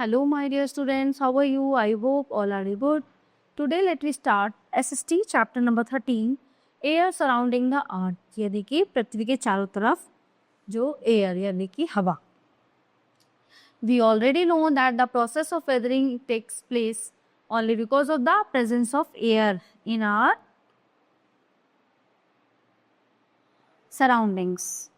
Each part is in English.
Hello, my dear students. How are you? I hope all are good. Today, let me start SST chapter number 13, Air surrounding the earth. यानी कि पृथ्वी के चारों तरफ जो air यानी कि हवा. We already know that the process of weathering takes place only because of the presence of air in our surroundings.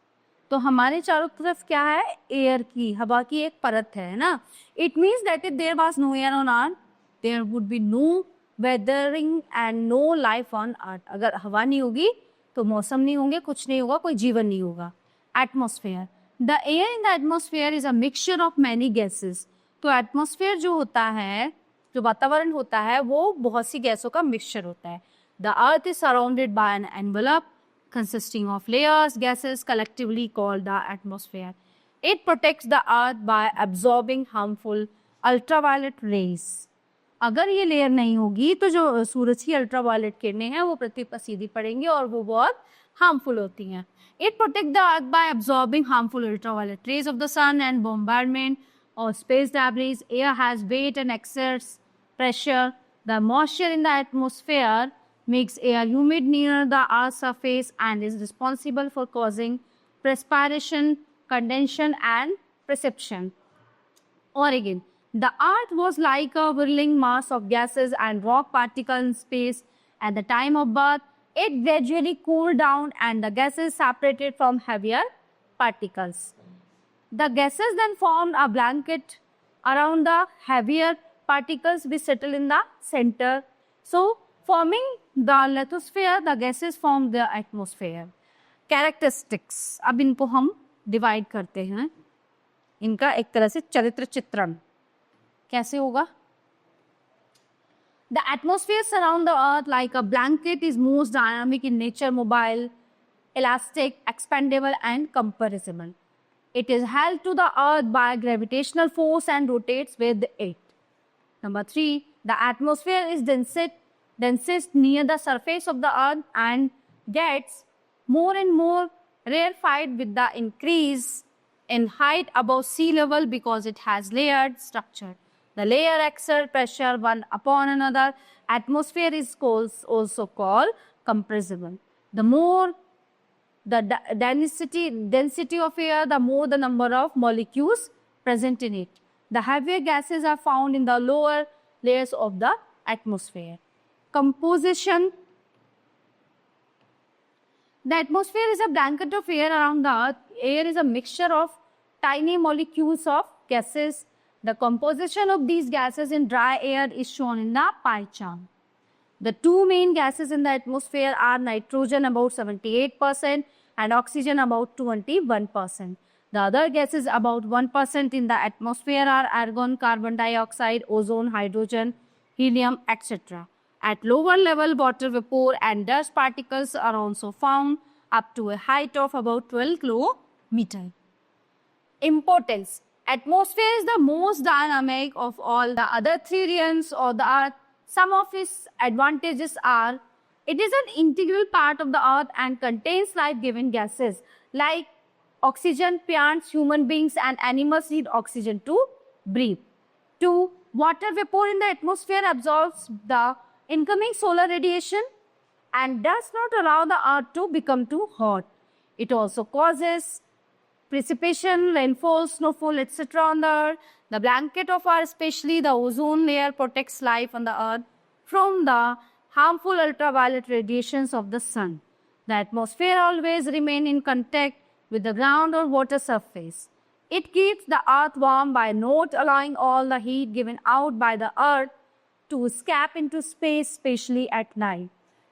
तो हमारे चारों तरफ क्या है? एयर की, हवा की एक परत है ना. It means that if there was no air on earth, there would be no weathering and no life on earth. अगर हवा नहीं होगी तो मौसम नहीं होंगे, कुछ नहीं होगा, कोई जीवन नहीं होगा. Atmosphere, the air in the atmosphere is a mixture of many gases. तो एटमॉस्फेयर जो होता है, जो वातावरण होता है, वो बहुत सी गैसों का मिक्सचर होता है. The earth is surrounded by an envelope consisting of layers, gases collectively called the atmosphere. It protects the earth by absorbing harmful ultraviolet rays. अगर ये लेयर नहीं होगी तो जो सूरज की अल्ट्रावायलेट किरणें हैं वो पृथ्वी पर सीधी पड़ेंगी और वो बहुत हार्मफुल होती हैं. It protects the earth by absorbing harmful ultraviolet rays of the sun and bombardment or space debris. Air has weight and excess pressure. The moisture in the atmosphere makes air humid near the Earth's surface and is responsible for causing perspiration, condensation, and precipitation. Or again, the Earth was like a whirling mass of gases and rock particles in space. At the time of birth, it gradually cooled down and the gases separated from heavier particles. The gases then formed a blanket around the heavier particles which settle in the center. So, forming the lithosphere, the gases form the atmosphere. Characteristics, अब इनको हम divide करते हैं. इनका एक तरह से चरित्र चित्रण कैसे होगा? The atmosphere surround the earth like a blanket is most dynamic in nature, mobile, elastic, expandable and compressible. It is held to the earth by gravitational force and rotates with it. Number 3, the atmosphere is densest near the surface of the earth and gets more and more rarefied with the increase in height above sea level because it has layered structure. The layer exert pressure one upon another. Atmosphere is also called compressible. The more the density of air, the more the number of molecules present in it. The heavier gases are found in the lower layers of the atmosphere. Composition. The atmosphere is a blanket of air around the earth. Air is a mixture of tiny molecules of gases. The composition of these gases in dry air is shown in the pie chart. The two main gases in the atmosphere are nitrogen about 78% and oxygen about 21%. The other gases about 1% in the atmosphere are argon, carbon dioxide, ozone, hydrogen, helium, etc. At lower level, water vapor and dust particles are also found up to a height of about 12 kilometers. Importance. Atmosphere is the most dynamic of all the other three realms of the earth. Some of its advantages are, it is an integral part of the earth and contains life-giving gases like oxygen. Plants, human beings and animals need oxygen to breathe. 2. Water vapor in the atmosphere absorbs the incoming solar radiation and does not allow the earth to become too hot. It also causes precipitation, rainfall, snowfall, etc. on the earth. The blanket of earth, especially the ozone layer, protects life on the earth from the harmful ultraviolet radiations of the sun. The atmosphere always remains in contact with the ground or water surface. It keeps the earth warm by not allowing all the heat given out by the earth to escape into space, especially at night.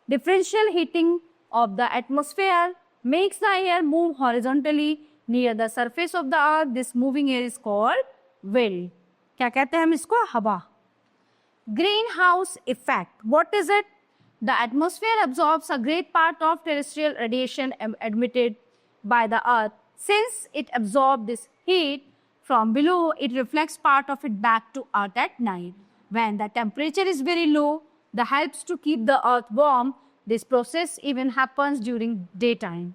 Differential heating of the atmosphere makes the air move horizontally near the surface of the earth. This moving air is called wind. क्या कहते हैं हम इसको? हवा. Greenhouse effect. What is it? The atmosphere absorbs a great part of terrestrial radiation emitted by the earth. Since it absorbs this heat from below, it reflects part of it back to earth at night. When the temperature is very low, that helps to keep the earth warm. This process even happens during daytime.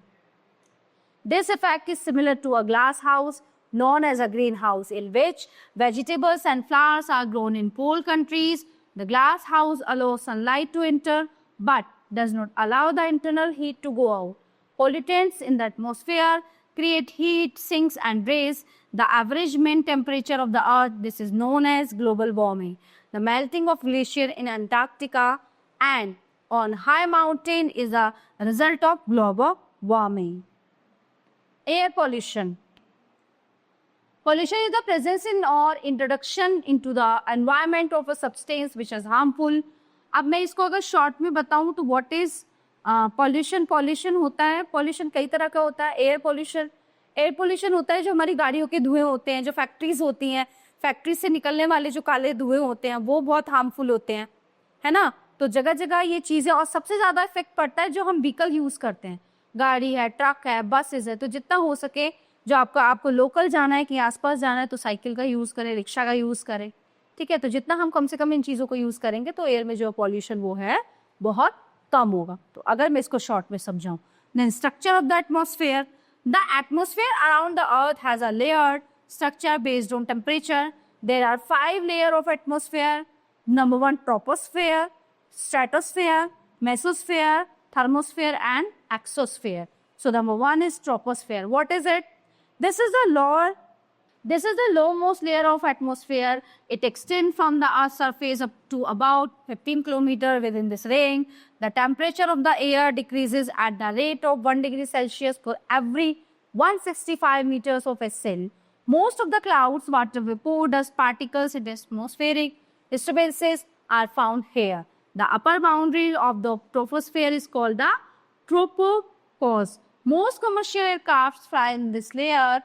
This effect is similar to a glass house known as a greenhouse, in which vegetables and flowers are grown in cold countries. The glass house allows sunlight to enter, but does not allow the internal heat to go out. Pollutants in the atmosphere create heat sinks and raise the average mean temperature of the earth. This is known as global warming. The melting of glacier in Antarctica and on high mountain is a result of global warming. Air pollution. Pollution is the presence in or introduction into the environment of a substance which is harmful. अब मैं इसको अगर short में बताऊं तो what is pollution. Pollution होता है, pollution कई तरह का होता है. एयर पोल्यूशन होता है जो हमारी गाड़ियों के धुएं होते हैं, जो फैक्ट्रीज होती हैं, फैक्ट्री से निकलने वाले जो काले धुएं होते हैं वो बहुत हार्मफुल होते हैं, है ना. तो जगह जगह ये चीजें, और सबसे ज्यादा इफेक्ट पड़ता है जो हम व्हीकल यूज करते हैं, गाड़ी है, ट्रक है, बसेज है. तो जितना हो सके, जो आपको लोकल जाना है कि आसपास जाना है तो साइकिल का यूज करें, रिक्शा का यूज करें, ठीक है. तो जितना हम कम से कम इन चीजों को यूज करेंगे तो एयर में जो पॉल्यूशन वो है बहुत कम होगा. तो अगर मैं इसको शॉर्ट में समझाऊं, then structure of the atmosphere. The atmosphere around the earth has a layered structure based on temperature. There are 5 layer of atmosphere. Number 1, troposphere, stratosphere, mesosphere, thermosphere and exosphere. So number 1 is troposphere. What is it? This is the lowmost layer of atmosphere. It extends from the Earth's surface up to about 15 kilometers within this range. The temperature of the air decreases at the rate of 1 degree Celsius for every 165 meters of ascent. Most of the clouds, water vapor, dust particles, and atmospheric disturbances are found here. The upper boundary of the troposphere is called the tropopause. Most commercial aircraft fly in this layer.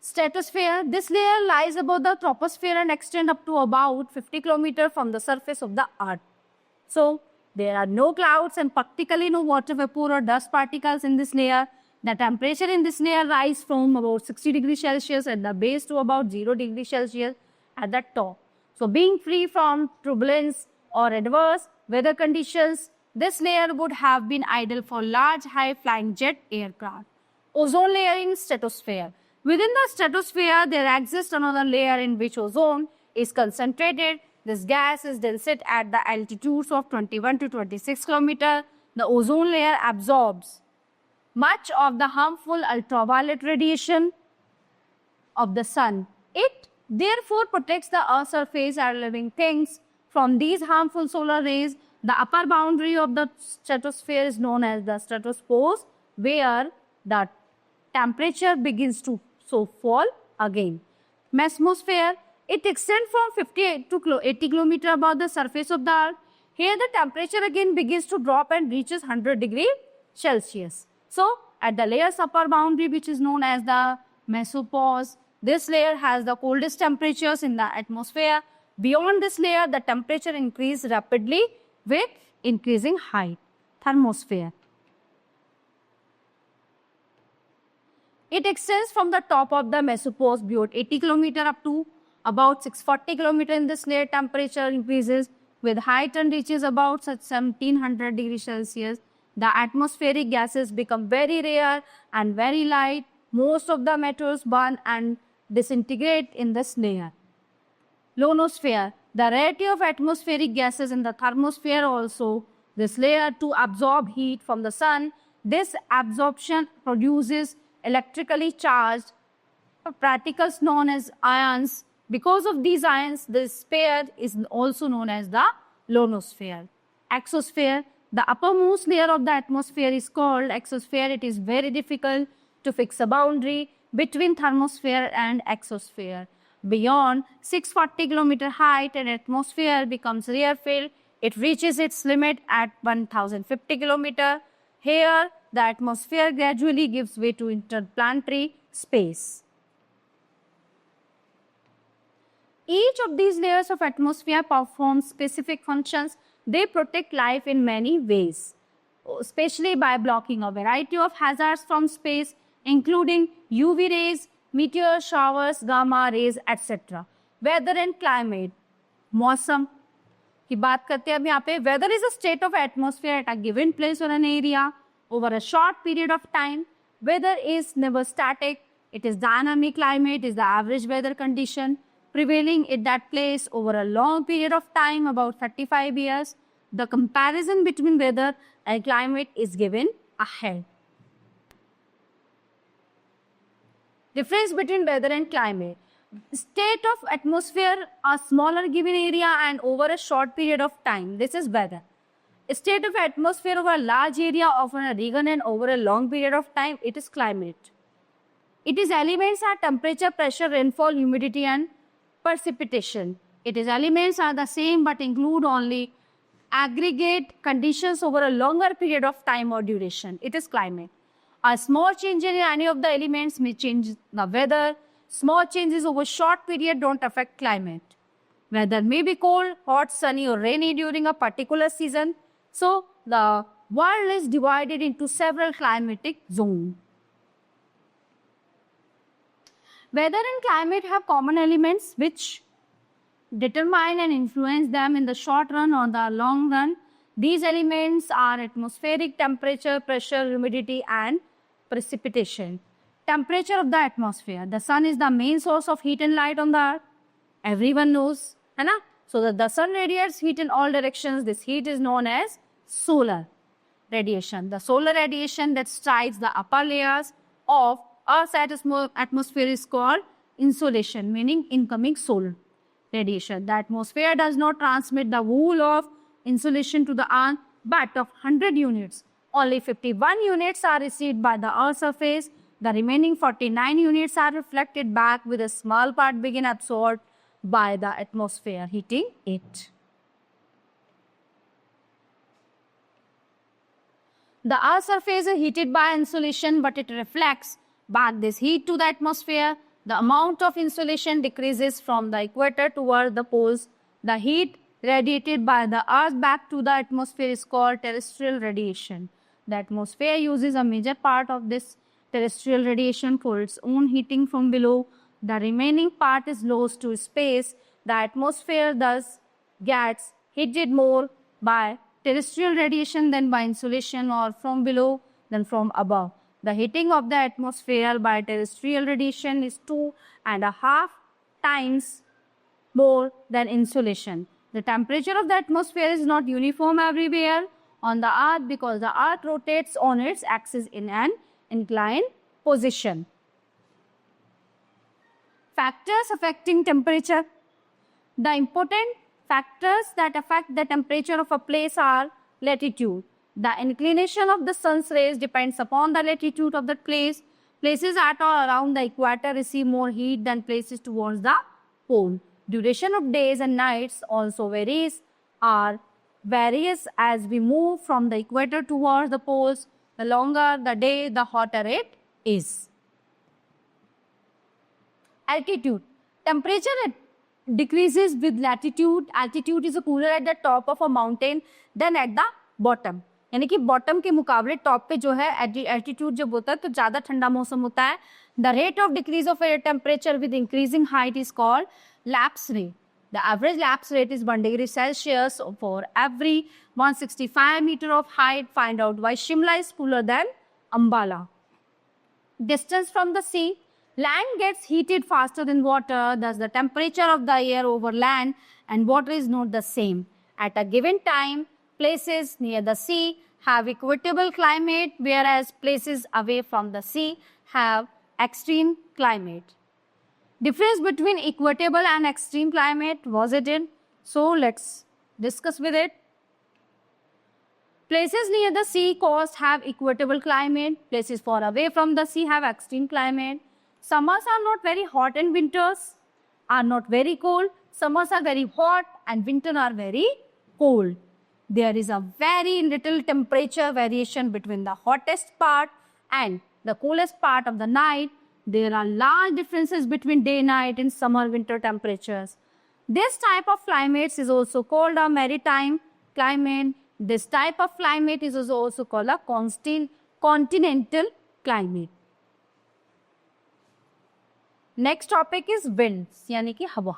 Stratosphere. This layer lies above the troposphere and extends up to about 50 kilometers from the surface of the earth. So, there are no clouds and practically no water vapor or dust particles in this layer. The temperature in this layer rises from about 60 degrees Celsius at the base to about 0 degrees Celsius at the top. So, being free from turbulence or adverse weather conditions, this layer would have been ideal for large high-flying jet aircraft. Ozone layer in stratosphere. Within the stratosphere, there exists another layer in which ozone is concentrated. This gas is densest at the altitudes of 21 to 26 kilometers. The ozone layer absorbs much of the harmful ultraviolet radiation of the sun. It therefore protects the Earth's surface and living things from these harmful solar rays. The upper boundary of the stratosphere is known as the stratopause, where the temperature begins to fall again. Mesosphere. It extends from 58 to 80 kilometers above the surface of the Earth. Here the temperature again begins to drop and reaches 100 degrees Celsius. So, at the layer's upper boundary, which is known as the mesopause, this layer has the coldest temperatures in the atmosphere. Beyond this layer, the temperature increases rapidly with increasing height. Thermosphere. It extends from the top of the mesopause beyond 80 kilometers up to about 640 kilometers. In this layer, temperature increases with height and reaches about 1700 degrees Celsius. The atmospheric gases become very rare and very light. Most of the metals burn and disintegrate in this layer. Ionosphere. The rarity of atmospheric gases in the thermosphere also. This layer to absorb heat from the sun. This absorption produces electrically charged particles known as ions. Because of these ions, this sphere is also known as the ionosphere. Exosphere. The uppermost layer of the atmosphere is called exosphere. It is very difficult to fix a boundary between thermosphere and exosphere. Beyond 640 kilometer height, an atmosphere becomes rarefied. It reaches its limit at 1050 kilometer. Here, the atmosphere gradually gives way to interplanetary space. Each of these layers of atmosphere performs specific functions. They protect life in many ways, especially by blocking a variety of hazards from space, including UV rays, meteor showers, gamma rays, etc. Weather and climate. मौसम की बात करते हैं अब यहाँ पे. Weather is a state of atmosphere at a given place or an area over a short period of time. Weather is never static. It is dynamic. Climate is the average weather condition prevailing in that place over a long period of time, about 35 years. The comparison between weather and climate is given ahead. Difference between weather and climate. State of atmosphere, a smaller given area and over a short period of time. This is weather. State of atmosphere over a large area of a region and over a long period of time. It is climate. It is elements are temperature, pressure, rainfall, humidity and precipitation. It is elements are the same but include only aggregate conditions over a longer period of time or duration. It is climate. A small change in any of the elements may change the weather. Small changes over short period don't affect climate. Weather may be cold, hot, sunny or rainy during a particular season. So the world is divided into several climatic zones. Weather and climate have common elements which determine and influence them in the short run or the long run. These elements are atmospheric temperature, pressure, humidity and precipitation. Temperature of the atmosphere. The sun is the main source of heat and light on the earth. Everyone knows, है ना? So that the sun radiates heat in all directions. This heat is known as solar radiation. The solar radiation that strikes the upper layers of Earth's atmosphere is called insolation, meaning incoming solar radiation. The atmosphere does not transmit the whole of insolation to the Earth, but of 100 units, only 51 units are received by the Earth's surface. The remaining 49 units are reflected back with a small part being absorbed by the atmosphere, heating it. The Earth's surface is heated by insolation, but it reflects back this heat to the atmosphere. The amount of insolation decreases from the equator toward the poles. The heat radiated by the Earth back to the atmosphere is called terrestrial radiation. The atmosphere uses a major part of this terrestrial radiation for its own heating from below. The remaining part is lost to space. The atmosphere thus gets heated more by terrestrial radiation than by insolation, or from below than from above. The heating of the atmosphere by terrestrial radiation is 2.5 times more than insolation. The temperature of the atmosphere is not uniform everywhere on the Earth because the Earth rotates on its axis in an inclined position. Factors affecting temperature. The important factors that affect the temperature of a place are latitude. The inclination of the sun's rays depends upon the latitude of that place. Places at or around the equator receive more heat than places towards the pole. Duration of days and nights also varies as we move from the equator towards the poles. The longer the day, the hotter it is. Altitude. Temperature decreases with latitude. Altitude is cooler at the top of a mountain than at the bottom. यानी कि bottom के मुकाबले top पे जो है altitude जब होता है तो ज़्यादा ठंडा मौसम होता है. The rate of decrease of air temperature with increasing height is called lapse rate. The average lapse rate is 1 degree Celsius for every 165 meter of height. Find out why Shimla is cooler than Ambala. Distance from the sea. Land gets heated faster than water. Thus, the temperature of the air over land and water is not the same. At a given time, places near the sea have equatable climate, whereas places away from the sea have extreme climate. Difference between equatable and extreme climate was it in? So let's discuss with it. Places near the sea coast have equatable climate. Places far away from the sea have extreme climate. Summers are not very hot and winters are not very cold. Summers are very hot and winters are very cold. There is a very little temperature variation between the hottest part and the coolest part of the night. There are large differences between day and night in summer-winter temperatures. This type of climate is also called a maritime climate. This type of climate is also called a continental climate. Next topic is winds, यानी कि हवा.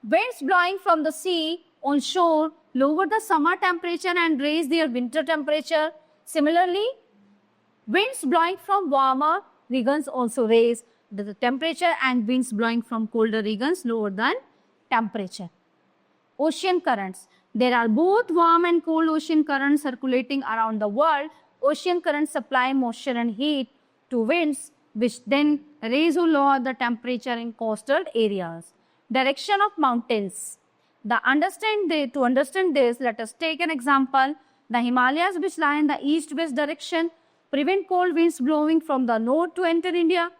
Winds blowing from the sea on shore lower the summer temperature and raise their winter temperature. Similarly, Winds blowing from warmer regions also raise the temperature, and winds blowing from colder regions lower than temperature. Ocean currents. There are both warm and cold ocean currents circulating around the world. Ocean currents supply moisture and heat to winds, which then raise or lower the temperature in coastal areas. Direction of mountains. To understand this, let us take an example. The Himalayas, which lie in the east-west direction, prevent cold winds blowing from the north to enter India.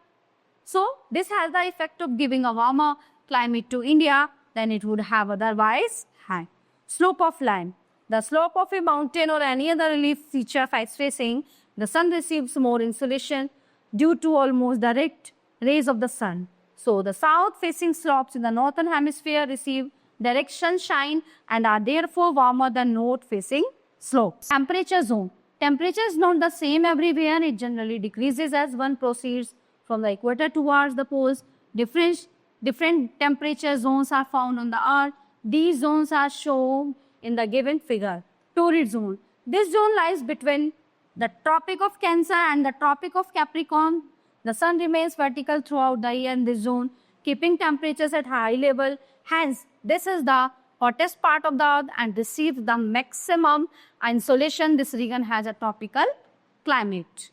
So, this has the effect of giving a warmer climate to India than it would have otherwise had. Slope of land. The slope of a mountain or any other relief feature facing the sun receives more insolation due to almost direct rays of the sun. So, the south-facing slopes in the northern hemisphere receive direct sunshine and are therefore warmer than north-facing slopes. Temperature zone. Temperature is not the same everywhere. It generally decreases as one proceeds from the equator towards the poles. Different temperature zones are found on the earth. These zones are shown in the given figure. Torrid zone. This zone lies between the Tropic of Cancer and the Tropic of Capricorn. The sun remains vertical throughout the year in this zone, keeping temperatures at high level. Hence, this is the hottest part of the earth and receives the maximum insolation. This region has a tropical climate.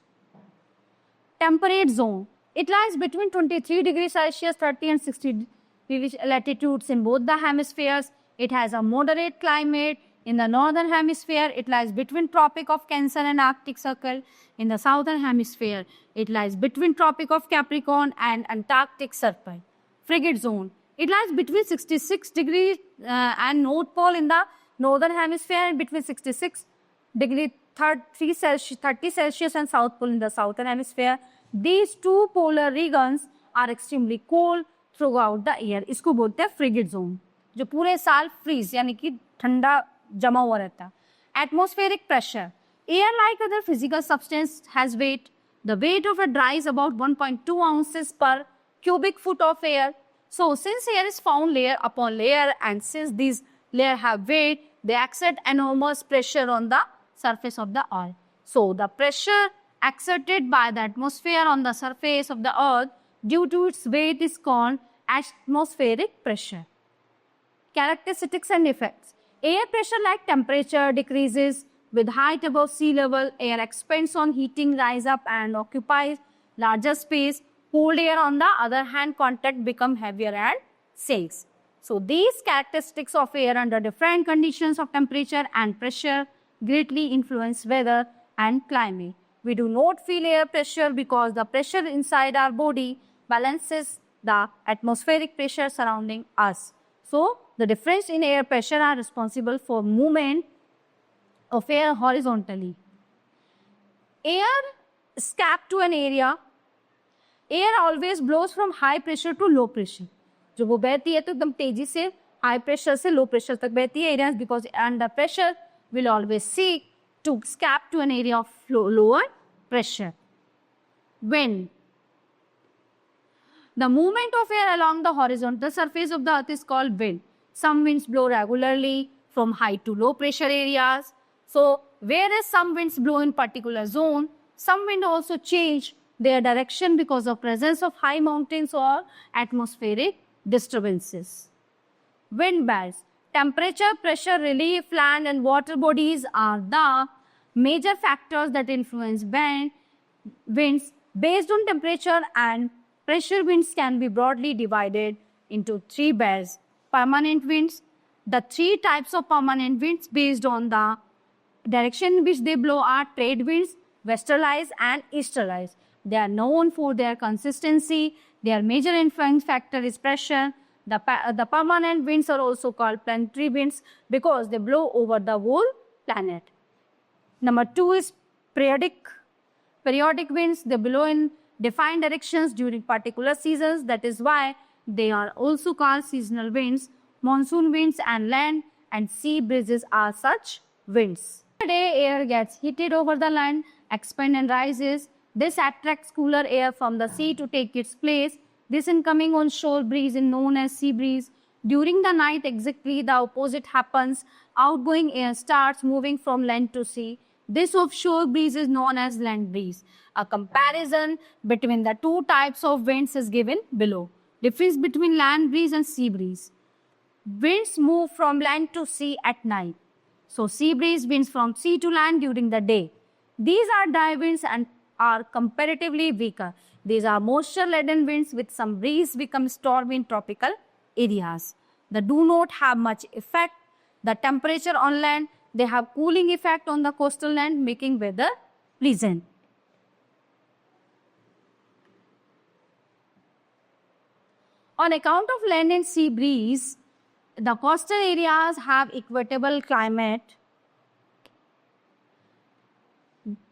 Temperate zone. It lies between 23 degrees Celsius, 30 and 60 degrees latitudes in both the hemispheres. It has a moderate climate. In the northern hemisphere, it lies between Tropic of Cancer and Arctic Circle. In the southern hemisphere, it lies between Tropic of Capricorn and Antarctic Circle. Frigid zone. It lies between 66 degrees and North Pole in the northern hemisphere and between 66 degrees 30 Celsius and South Pole in the southern hemisphere. These two polar regions are extremely cold throughout the year. इसको बोलते हैं frigid zone, जो पूरे साल freeze यानी कि ठंडा जमा हुआ रहता है. Atmospheric pressure. Air, like other physical substance, has weight. The weight of a dry is about 1.2 ounces per cubic foot of air. So, since air is found layer upon layer and since these layers have weight, they exert enormous pressure on the surface of the earth. So, the pressure exerted by the atmosphere on the surface of the earth due to its weight is called atmospheric pressure. Characteristics and effects. Air pressure, like temperature, decreases with height above sea level. Air expands on heating, rise up and occupies larger space. Cold air, on the other hand, contact become heavier and sinks. So, these characteristics of air under different conditions of temperature and pressure greatly influence weather and climate. We do not feel air pressure because the pressure inside our body balances the atmospheric pressure surrounding us. So, the difference in air pressure are responsible for movement of air horizontally. Air escape to an area. Air always blows from high pressure to low pressure. जब वो बहती है तो एकदम तेजी से high pressure से low pressure तक बहती है. Areas because under pressure will always seek to escape to an area of lower pressure. Wind. The movement of air along the horizontal surface of the earth is called wind. Some winds blow regularly from high to low pressure areas. So, whereas some winds blow in particular zone, some wind also change their direction because of presence of high mountains or atmospheric disturbances. Wind belts. Temperature, pressure, relief, land and water bodies are the major factors that influence winds. Based on temperature and pressure, winds can be broadly divided into three belts. Permanent winds. The three types of permanent winds based on the direction in which they blow are trade winds, westerlies and easterlies. They are known for their consistency. Their major influence factor is pressure. The permanent winds are also called planetary winds because they blow over the whole planet. Number 2 is periodic winds. They blow in defined directions during particular seasons. That is why they are also called seasonal winds. Monsoon winds and land and sea breezes are such winds. Today, air gets heated over the land, expands and rises. This attracts cooler air from the sea to take its place. This incoming on-shore breeze is known as sea breeze. During the night, exactly the opposite happens. Outgoing air starts moving from land to sea. This offshore breeze is known as land breeze. A comparison between the two types of winds is given below. Difference between land breeze and sea breeze. Winds move from land to sea at night. So sea breeze winds from sea to land during the day. These are dry winds and are comparatively weaker. These are moisture-laden winds with some breeze become stormy in tropical areas. They do not have much effect. The temperature on land, they have cooling effect on the coastal land, making weather pleasant. On account of land and sea breeze, the coastal areas have equatable climate,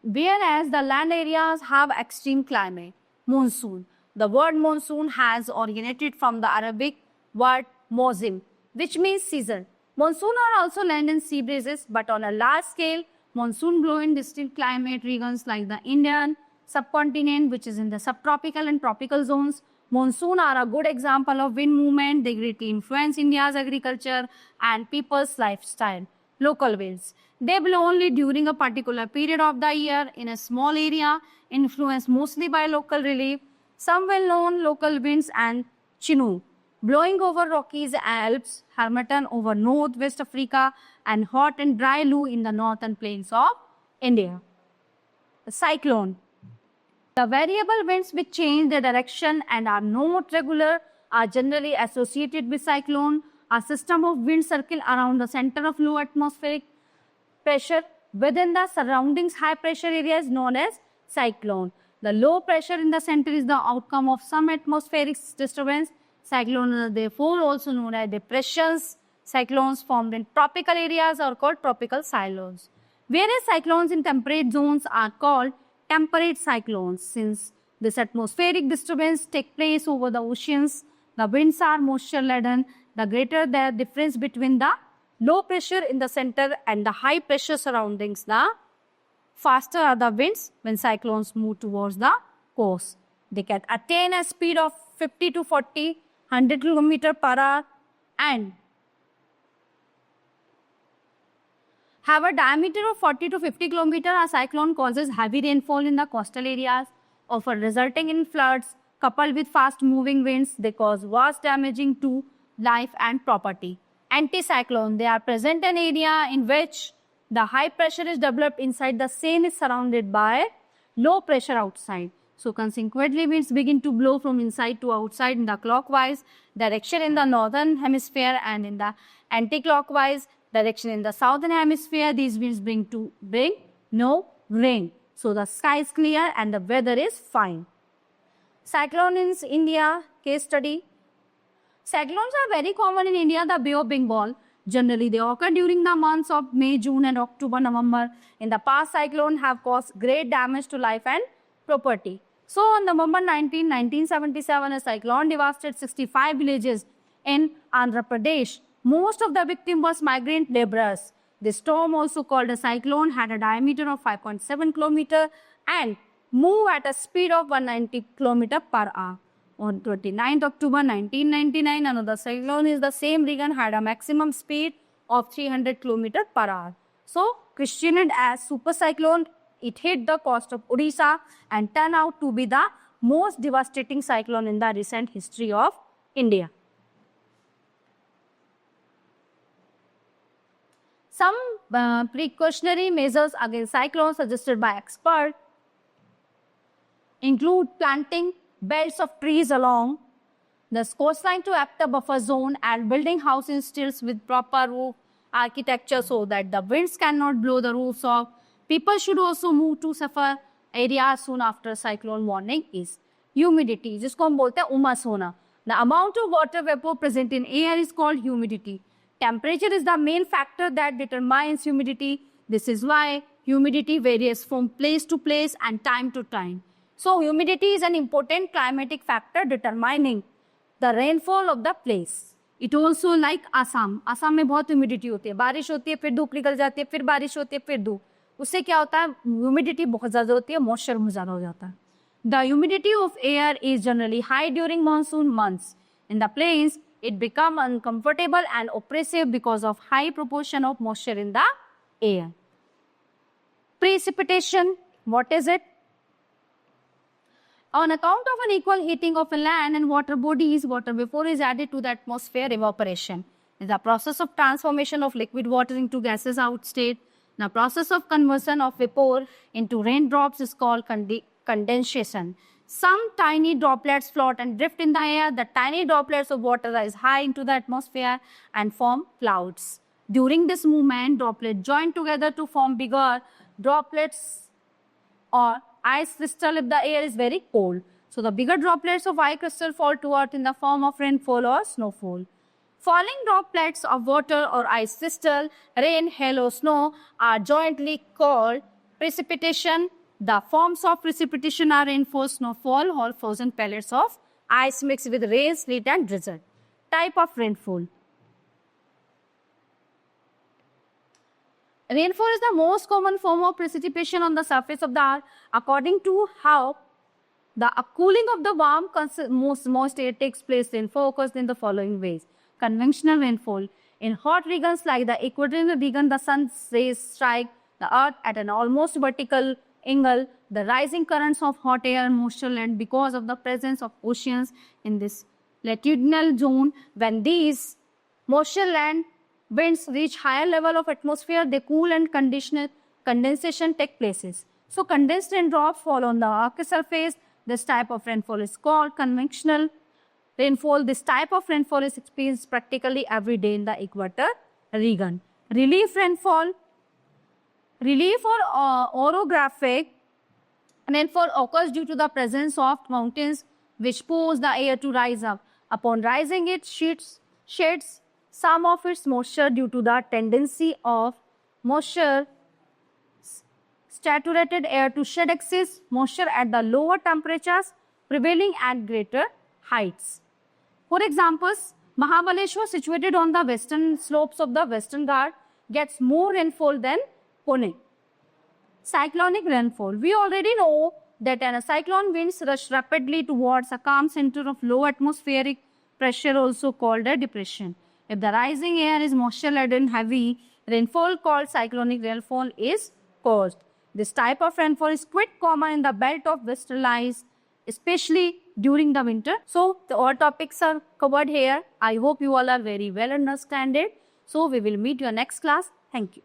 whereas the land areas have extreme climate. Monsoon. The word monsoon has originated from the Arabic word mozim, which means season. Monsoon are also land and sea breezes, but on a large scale, monsoon blow in distinct climate regions like the Indian subcontinent, which is in the subtropical and tropical zones. Monsoon are a good example of wind movement. They greatly influence India's agriculture and people's lifestyle. Local winds. They blow only during a particular period of the year in a small area, influenced mostly by local relief. Some well-known local winds and Chinook, blowing over Rockies Alps, Harmattan over Northwest Africa, and hot and dry Lu in the northern plains of India. The cyclone. The variable winds which change their direction and are not regular are generally associated with cyclone. A system of wind circle around the center of low atmospheric pressure within the surroundings high pressure area is known as cyclone. The low pressure in the center is the outcome of some atmospheric disturbance. Cyclones are therefore also known as depressions. Cyclones formed in tropical areas are called tropical cyclones. Whereas cyclones in temperate zones are called temperate cyclones. Since this atmospheric disturbance takes place over the oceans, the winds are moisture laden. The greater the difference between the low pressure in the center and the high pressure surroundings, the faster are the winds when cyclones move towards the coast. They can attain a speed of 50 to 40, 100 km per hour and have a diameter of 40 to 50 km. A cyclone causes heavy rainfall in the coastal areas, often resulting in floods. Coupled with fast moving winds, they cause vast damaging to life and property. Anticyclone, they are present in an area in which the high pressure is developed inside, the same is surrounded by low pressure outside. So consequently, winds begin to blow from inside to outside in the clockwise direction in the northern hemisphere and in the anti-clockwise direction in the southern hemisphere. These winds bring no rain. So the sky is clear and the weather is fine. Cyclone in India, case study. Cyclones are very common in India, the Bay of Bengal. Generally, they occur during the months of May, June and October, November. In the past, cyclones have caused great damage to life and property. So, on November 19, 1977, a cyclone devastated 65 villages in Andhra Pradesh. Most of the victims was migrant laborers. The storm, also called a cyclone, had a diameter of 5.7 km and moved at a speed of 190 km per hour. On 29th October 1999, another cyclone in the same region had a maximum speed of 300 km per hour. So, christened as super cyclone, it hit the coast of Odisha and turned out to be the most devastating cyclone in the recent history of India. Some precautionary measures against cyclones suggested by experts include planting belts of trees along the coastline to act a buffer zone and building houses stilts with proper roof architecture so that the winds cannot blow the roofs off. People should also move to safer areas soon after cyclone warning is. Humidity, जिसको हम बोलते हैं उमस होना. The amount of water vapor present in air is called humidity. Temperature is the main factor that determines humidity. This is why humidity varies from place to place and time to time. So, humidity is an important climatic factor determining the rainfall of the place. It also like Assam. Assam में बहुत humidity होती है. बारिश होती है, फिर धूप निकल जाती है, फिर बारिश होती है, फिर धूप. उससे क्या होता है? Humidity बहुत ज़्यादा होती है, moisture बहुत ज़्यादा हो जाता है. The humidity of air is generally high during monsoon months. In the plains, it becomes uncomfortable and oppressive because of high proportion of moisture in the air. Precipitation, what is it? On account of an equal heating of a land and water bodies, water vapor is added to the atmosphere. Evaporation is the process of transformation of liquid water into gases outstate. The process of conversion of vapor into raindrops is called condensation. Some tiny droplets float and drift in the air. The tiny droplets of water rise high into the atmosphere and form clouds. During this movement, droplets join together to form bigger droplets or ice crystal if the air is very cold. So the bigger droplets of ice crystal fall to earth in the form of rainfall or snowfall. Falling droplets of water or ice crystal, rain, hail or snow are jointly called precipitation. The forms of precipitation are rainfall, snowfall or frozen pellets of ice mixed with rain, sleet and drizzle. Type of rainfall. Rainfall is the most common form of precipitation on the surface of the earth. According to how the cooling of the warm moist air takes place, rainfall occurs in the following ways. Conventional rainfall. In hot regions like the equatorial region, the sun's rays strike the earth at an almost vertical angle. The rising currents of hot air and moisture land because of the presence of oceans in this latitudinal zone. When these moisture land winds reach higher level of atmosphere, they cool and condensation take places. So condensed raindrops fall on the earth's surface. This type of rainfall is called convectional rainfall. This type of rainfall is experienced practically every day in the equator region. Relief rainfall. Relief or orographic rainfall occurs due to the presence of mountains which push the air to rise up. Upon rising, it sheds some of its moisture due to the tendency of moisture saturated air to shed excess moisture at the lower temperatures prevailing at greater heights. For example, Mahabaleshwar, situated on the western slopes of the Western Ghats, gets more rainfall than Pune. Cyclonic rainfall. We already know that a cyclone winds rush rapidly towards a calm center of low atmospheric pressure, also called a depression. If the rising air is moisture-laden heavy, rainfall called cyclonic rainfall is caused. This type of rainfall is quite common in the belt of western ice, especially during the winter. So, all topics are covered here. I hope you all are very well understand it. So, we will meet your next class. Thank you.